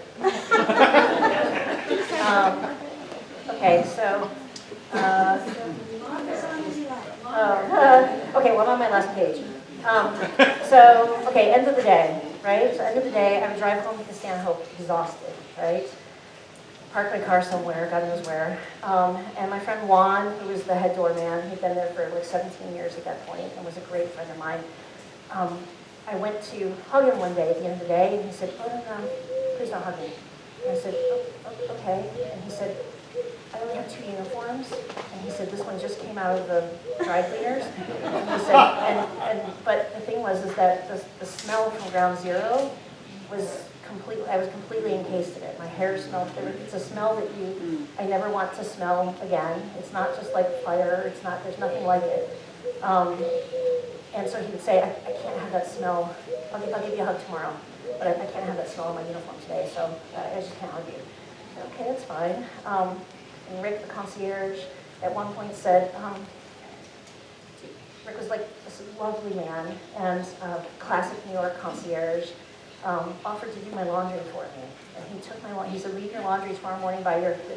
Okay, so, okay, well, I'm on my last page. End of the day, right? So end of the day, I would drive home to Stanhope exhausted, right? Park my car somewhere, God knows where. And my friend Juan, who was the head doorman, he'd been there for like 17 years at that point and was a great friend of mine. I went to hug him one day at the end of the day, and he said, oh, no, please don't hug me. And I said, oh, okay. And he said, I only have 2 uniforms. And he said, this one just came out of the dry cleaners. And he said, but the thing was that the smell from Ground Zero was I was completely encased in it. My hair smelled, it's a smell that I never want to smell again. It's not just like fire, there's nothing like it. And so he would say, I can't have that smell. I'll give you a hug tomorrow, but I can't have that smell in my uniform today, so I just can't hug you. Okay, that's fine. And Rick, the concierge, at one point said, Rick was like this lovely man, and classic New York concierge, offered to do my laundry for me. And he took he said, leave your laundry tomorrow morning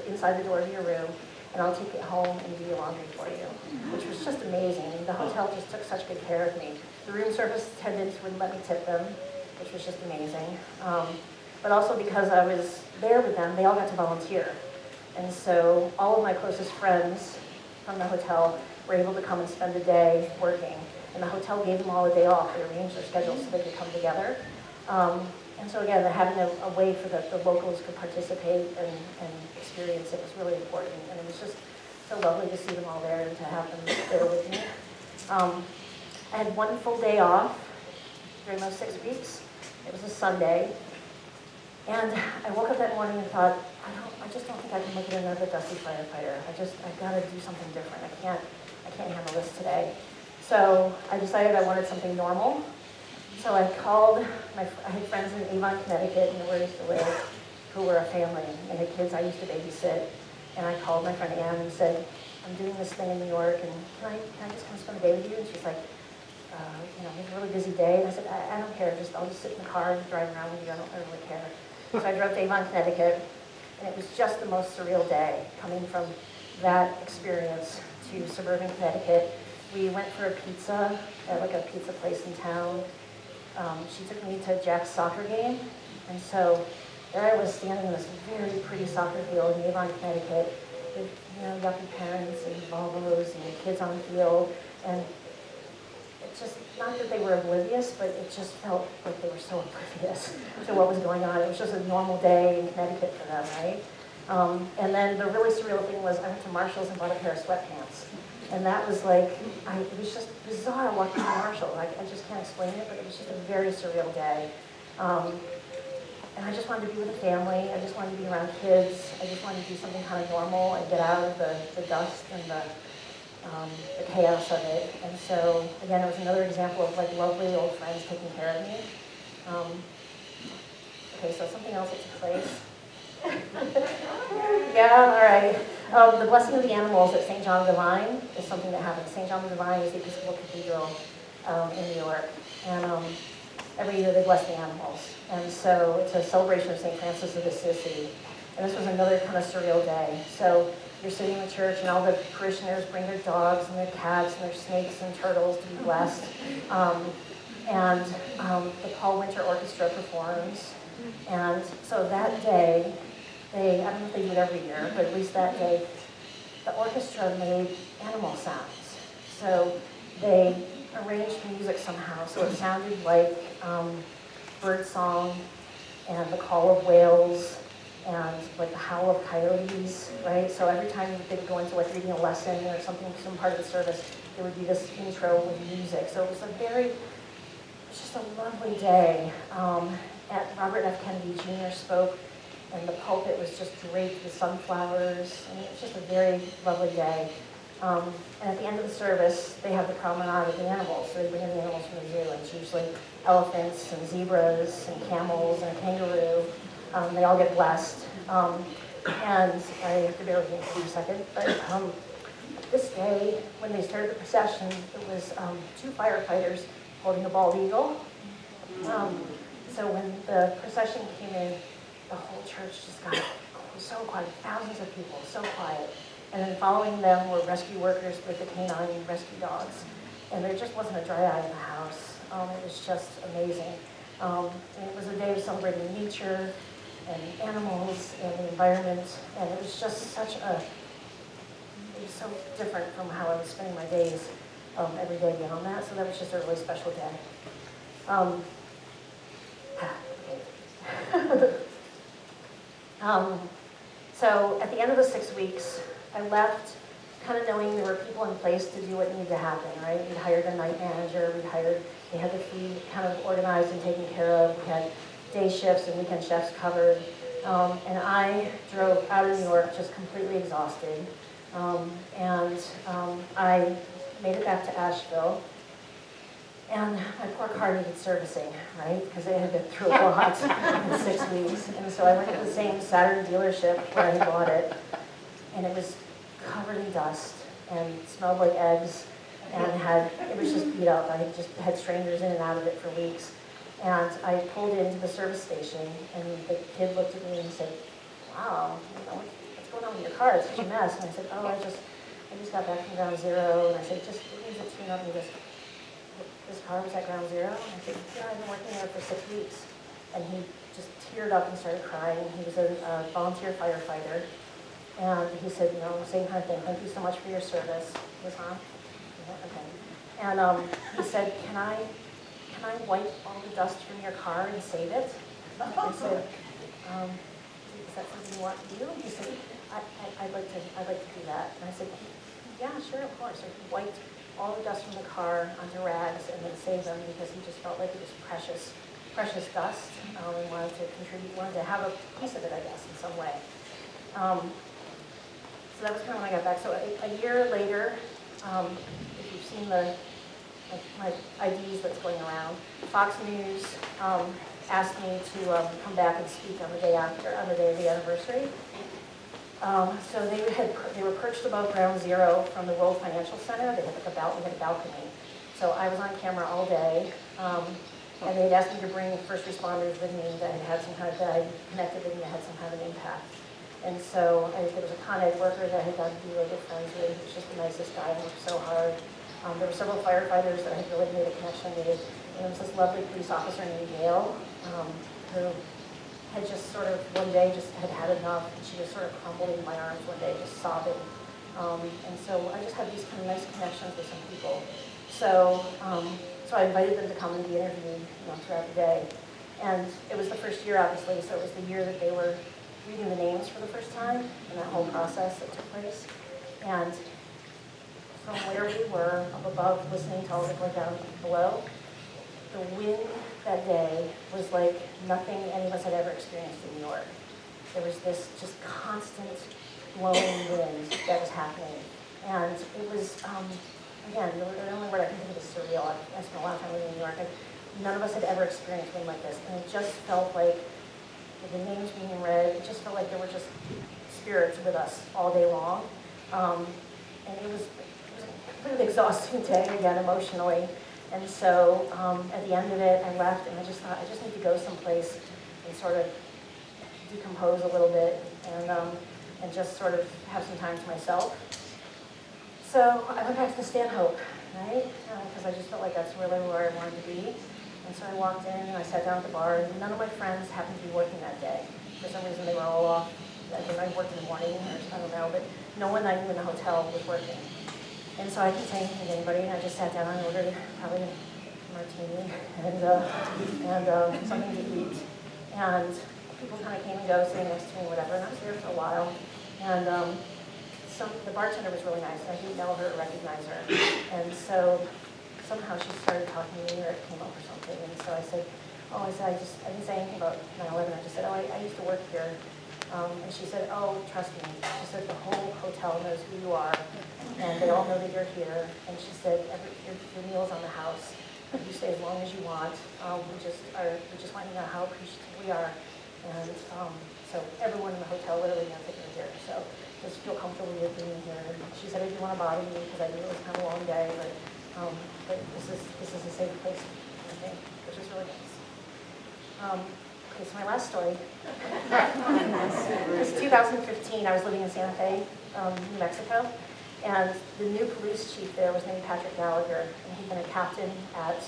inside the door of your room, and I'll take it home and do your laundry for you, which was just amazing. The hotel just took such good care of me. The room service attendants wouldn't let me tip them, which was just amazing. But also because I was there with them, they all got to volunteer. And so all of my closest friends from the hotel were able to come and spend a day working. And the hotel gave them all a day off. They arranged their schedules so they could come together. And so again, having a way for the locals to participate and experience it was really important. And it was just so lovely to see them all there and to have them there with me. I had 1 full day off during those 6 weeks. It was a Sunday. And I woke up that morning and thought, I just don't think I can make it another dusty firefighter. I've got to do something different. I can't handle this today. So I decided I wanted something normal. So I called, I had friends in Avon, Connecticut, and where I used to live, who were a family, and the kids I used to babysit. And I called my friend Anne and said, I'm doing this thing in New York, and can I just come spend a day with you? And she's like, it's a really busy day. And I said, I don't care, I'll just sit in the car and drive around with you, I don't really care. So I drove to Avon, Connecticut, and it was just the most surreal day, coming from that experience to suburban Connecticut. We went for a pizza at like a pizza place in town. She took me to Jack's soccer game, and so there I was standing in this very pretty soccer field in Avon, Connecticut, with yuppie parents and Volvos and kids on the field, and it just, not that they were oblivious, but it just felt like they were so oblivious to what was going on. It was just a normal day in Connecticut for them, right? And then the really surreal thing was I went to Marshall's and bought a pair of sweatpants. And that was like, it was just bizarre walking to Marshall. I just can't explain it, but it was just a very surreal day. And I just wanted to be with the family. I just wanted to be around kids. I just wanted to do something kind of normal and get out of the dust and the chaos of it. And so, again, it was another example of like lovely old friends taking care of me. Okay, so something else that took place. Yeah, all right. The blessing of the animals at St. John the Divine is something that happens. St. John the Divine is the Episcopal Cathedral in New York. And every year they bless the animals. And so it's a celebration of St. Francis of Assisi. And this was another kind of surreal day. So you're sitting in the church and all the parishioners bring their dogs and their cats and their snakes and turtles to be blessed. The Paul Winter Orchestra performs. And so that day, I don't know if they do it every year, but at least that day, the orchestra made animal sounds. So they arranged music somehow, so it sounded like bird song and the call of whales and like the howl of coyotes, right? So every time they would go into like reading a lesson or something, some part of the service, there would be this intro with music. So it was just a lovely day. Robert F. Kennedy Jr. spoke, and the pulpit was just draped with sunflowers. I mean, it was just a very lovely day. And at the end of the service, they have the promenade of the animals. So they bring in the animals from the zoo, and it's usually elephants and zebras and camels and a kangaroo. They all get blessed. And I have to bear with me for a second, but this day, when they started the procession, it was 2 firefighters holding a bald eagle. So when the procession came in, the whole church just got so quiet, thousands of people, so quiet. And then following them were rescue workers with the canine rescue dogs. And there just wasn't a dry eye in the house. It was just amazing. And it was a day of celebrating nature and animals and the environment. And it was just it was so different from how I was spending my days every day beyond that. So that was just a really special day. So at the end of the 6 weeks, I left kind of knowing there were people in place to do what needed to happen, right? We'd hired a night manager, they had the food kind of organized and taken care of, we had day shifts and weekend shifts covered, and I drove out of New York just completely exhausted, I made it back to Asheville. And my poor car needed servicing, right? Because it had been through a lot in 6 weeks. And so I went to the same Saturn dealership where I bought it, and it was covered in dust and smelled like eggs, and it was just beat up. I had just had strangers in and out of it for weeks. And I pulled into the service station, and the kid looked at me and said, "Wow, what's going on with your car? It's such a mess." And I said, "Oh, I just got back from ground zero." And I said, "Just leave it tune up." And he goes, "This car was at ground zero?" And I said, "Yeah, I've been working there for 6 weeks." And he just teared up and started crying. He was a volunteer firefighter. And he said, same kind of thing. "Thank you so much for your service." He was on. Okay. And he said, can I wipe all the dust from your car and save it? I said, "Is that something you want to do?" He said, I'd like to do that." And I said, "Yeah, sure, of course." So he wiped all the dust from the car onto rags and then saved them because he just felt like it was precious dust, and wanted to contribute, wanted to have a piece of it, I guess, in some way. So that was kind of when I got back. So a year later, if you've seen my IDs that's going around, Fox News asked me to come back and speak on the day of the anniversary. So they were perched above ground zero from the World Financial Center. They had a balcony. So I was on camera all day, and they'd asked me to bring first responders with me that had some kind of, that I connected with me that had some kind of impact. And so there was a Con Ed worker that I had gotten to be really good friends with. He was just the nicest guy and worked so hard. There were several firefighters that I had really made a connection with. And there was this lovely police officer named Gail, who had just sort of one day just had enough, and she was sort of crumbled in my arms one day, just sobbing. And so I just had these kind of nice connections with some people. So I invited them to come and be interviewed throughout the day. And it was the first year, obviously, so it was the year that they were reading the names for the first time and that whole process that took place. And from where we were up above listening to all the people down below, the wind that day was like nothing any of us had ever experienced in New York. There was this just constant blowing wind that was happening. And it was, again, the only word I can think of is surreal. I spent a lot of time living in New York. None of us had ever experienced wind like this. And it just felt like with the names being read. It just felt like there were just spirits with us all day long. And it was a completely exhausting day, again, emotionally. And so at the end of it, I left, and I just thought, I just need to go someplace and sort of decompose a little bit and just sort of have some time to myself. So I went back to the Stanhope, right? Because I just felt like that's really where I wanted to be. And so I walked in and I sat down at the bar, and none of my friends happened to be working that day. For some reason, they were all off. I think I worked in the morning, or I don't know, but no one I knew in the hotel was working. And so I didn't say anything to anybody, and I just sat down and ordered probably a martini and something to eat. And people kind of came and go, sitting next to me, whatever, and I was there for a while. And the bartender was really nice, and I didn't know her or recognize her. And so somehow she started talking to me, or it came up or something. And so I said, I didn't say anything about 9/11. I just said, I used to work here. And she said, trust me. She said, the whole hotel knows who you are, and they all know that you're here. And she said, your meal's on the house. You stay as long as you want. We just want you to know how appreciative we are. And so everyone in the hotel literally knows that you're here. So just feel comfortable with being here. And she said, I didn't want to bother you because I knew it was kind of a long day, but this is a safe place, I think, which is really nice. Okay, so my last story. It was 2015. I was living in Santa Fe, New Mexico, and the new police chief there was named Patrick Gallagher, and he'd been a captain at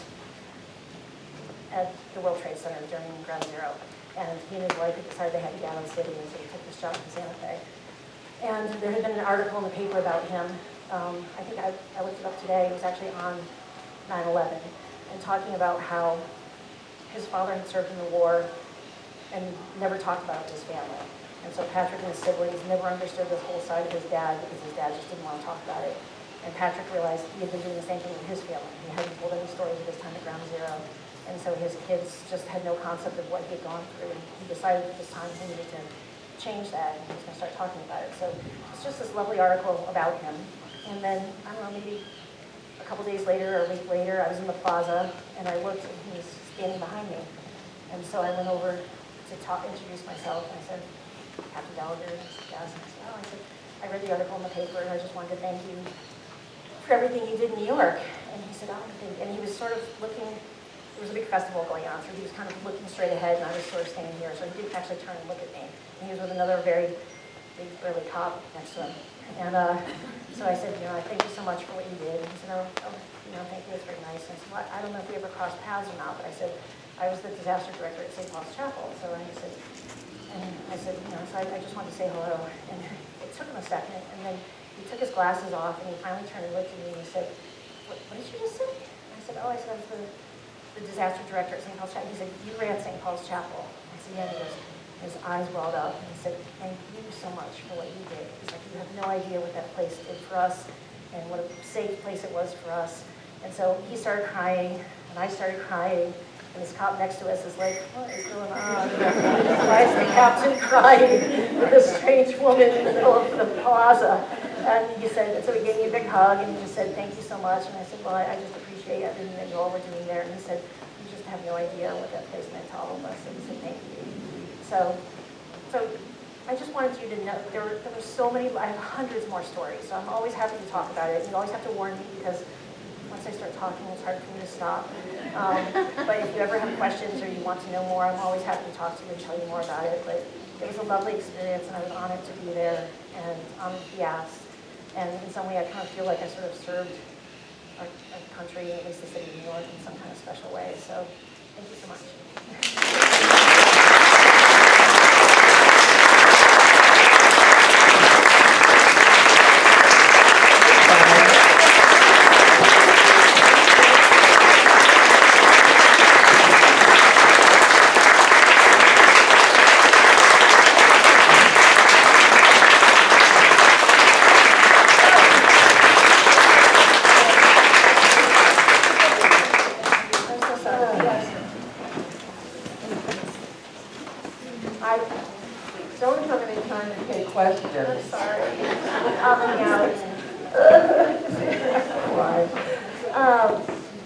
the World Trade Center during Ground Zero. And he and his wife had decided they had to get out of the city, and so he took this job in Santa Fe. And there had been an article in the paper about him. I think I looked it up today. It was actually on 9/11, and talking about how his father had served in the war and never talked about it with his family. And so Patrick and his siblings never understood this whole side of his dad because his dad just didn't want to talk about it. And Patrick realized he had been doing the same thing with his family. He hadn't told any stories of his time at Ground Zero. And so his kids just had no concept of what he had gone through. And he decided at this time he needed to change that, and he was going to start talking about it. So it's just this lovely article about him. And then, I don't know, maybe a couple days later or a week later, I was in the plaza, and I looked, and he was standing behind me. And so I went over to introduce myself, and I said, Captain Gallagher, and he said, yes. And I said, I read the article in the paper, and I just wanted to thank you for everything you did in New York. And he said, and he was sort of looking, there was a big festival going on, so he was kind of looking straight ahead, and I was sort of standing here, so he didn't actually turn and look at me. And he was with another very big, burly cop next to him. And so I said, I thank you so much for what you did. And he said, thank you, it's very nice. And I said, well, I don't know if we ever crossed paths or not, but I said, I was the disaster director at St. Paul's Chapel. So I said, so I just wanted to say hello. And it took him a second, and then he took his glasses off, and he finally turned and looked at me, and he said, what did you just say? And I said, I was the disaster director at St. Paul's Chapel. He said, you ran St. Paul's Chapel. I said, yeah, and he goes, his eyes welled up, and he said, thank you so much for what you did. He's like, you have no idea what that place did for us, and what a safe place it was for us. And so he started crying, and I started crying, and this cop next to us is like, what is going on? Why is the captain crying with this strange woman in the middle of the plaza? And he said, and so he gave me a big hug, and he just said, thank you so much. And I said, well, I just appreciate everything that you all were doing there. And he said, you just have no idea what that place meant to all of us. And he said, thank you. So I just wanted you to know, there were so many, I have hundreds more stories, so I'm always happy to talk about it. You always have to warn me, because once I start talking, it's hard for me to stop. But if you ever have questions or you want to know more, I'm always happy to talk to you and tell you more about it. But it was a lovely experience, and I was honored to be there and honored to be asked. And in some way, I kind of feel like I sort of served our country, at least the city of New York, in some kind of special way. So thank you so much.
Questions.
Sorry. Coming out.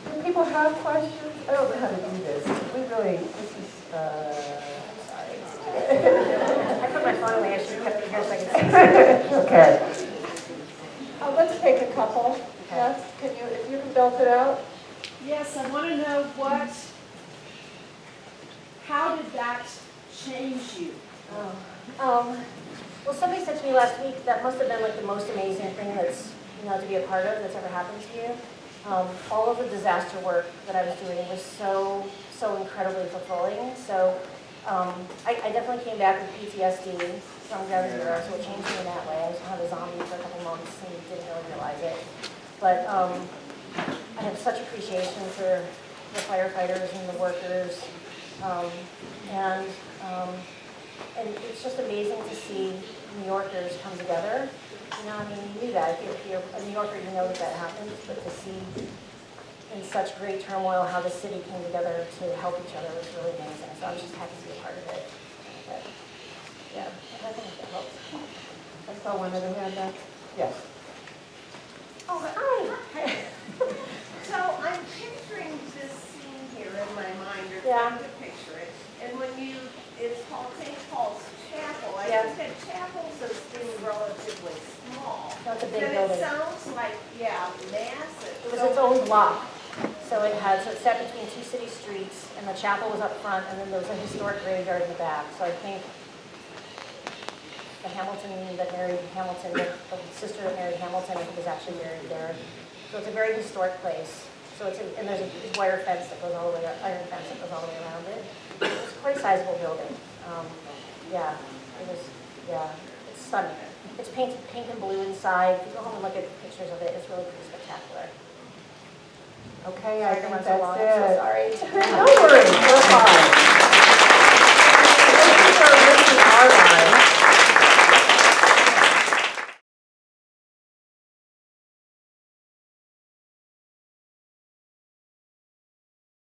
Do people have questions? I don't know how to do this. This is, I'm sorry.
Finally, I should have kept it here so I could see.
Okay. Let's take a couple.
Okay.
Yes, if you can belt it out?
Yes, I want to know how did that change you?
Well, somebody said to me last week that must have been like the most amazing thing that's, to be a part of that's ever happened to you. All of the disaster work that I was doing was so incredibly fulfilling. So I definitely came back with PTSD from ground zero, so it changed me in that way. I was kind of a zombie for a couple months and didn't really realize it. But I have such appreciation for the firefighters and the workers. And it's just amazing to see New Yorkers come together. You knew that. If you're a New Yorker, you know that happens. But to see in such great turmoil how the city came together to help each other was really amazing. So I was just happy to be a part of it. But, yeah, I think it helped.
I saw one of them had that. Yes.
Oh, hi.
So I'm picturing this scene here in my mind, or
Yeah.
trying to picture it. And it's called St. Paul's Chapel. I
Yeah.
think that chapels as being relatively small.
That's a big
But
building.
it sounds like, massive.
It was its own block. So it sat between two city streets, and the chapel was up front, and then there was a historic graveyard in the back. So I think the Hamilton that married Hamilton, the sister that married Hamilton, I think is actually buried there. So it's a very historic place. So and there's a wire fence that goes all the way, iron fence that goes all the way around it. It's quite a sizable building. It's stunning. It's painted pink and blue inside. If you go home and look at pictures of it, it's really pretty spectacular.
Okay, I
Sorry to
think
run so
that's
long.
it.
I'm so sorry.
No worries, we're fine.